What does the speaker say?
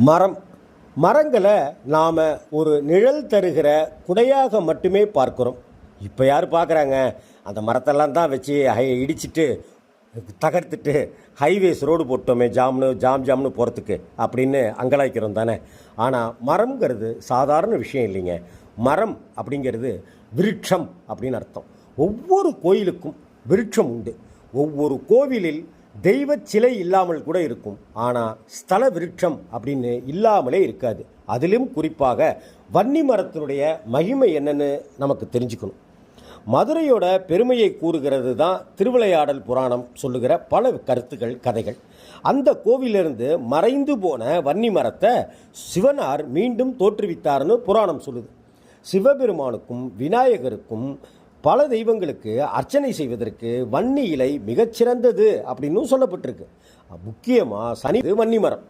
மரம் மரங்களை நாம் ஒரு நிழல் தருகிற குடையாக மட்டுமே பார்க்குறோம். இப்போ யார் பார்க்குறாங்க? அந்த மரத்தெல்லாம் தான் வச்சு இடிச்சிட்டு தகர்த்துட்டு ஹைவேஸ் ரோடு போட்டோமே ஜாம்னு போகிறதுக்கு அப்படின்னு அங்கலாய்க்கிறோம் தானே. ஆனால் மரம்ங்கிறது சாதாரண விஷயம் இல்லைங்க. மரம் அப்படிங்கிறது விருட்சம் அப்படின்னு அர்த்தம். ஒவ்வொரு கோயிலுக்கும் விருட்சம் உண்டு. ஒவ்வொரு கோவிலில் தெய்வ சிலை இல்லாமல் கூட இருக்கும். ஆனால் ஸ்தல விருட்சம் அப்படின்னு இல்லாமலே இருக்காது. அதிலும் குறிப்பாக வன்னி மரத்தினுடைய மகிமை என்னன்னு நமக்கு தெரிஞ்சுக்கணும். மதுரையோட பெருமையை கூறுகிறது தான் திருவிளையாடல் புராணம் சொல்லுகிற பல கருத்துக்கள், கதைகள். அந்த கோவிலிருந்து மறைந்து போன வன்னி மரத்தை சிவனார் மீண்டும் தோற்றுவித்தார்னு புராணம் சொல்லுது. சிவபெருமானுக்கும் விநாயகருக்கும் பல தெய்வங்களுக்கு அர்ச்சனை செய்வதற்கு வன்னி இலை மிகச்சிறந்தது அப்படின்னு சொல்லப்பட்டிருக்கு. முக்கியமாக சனி வன்னி மரம்.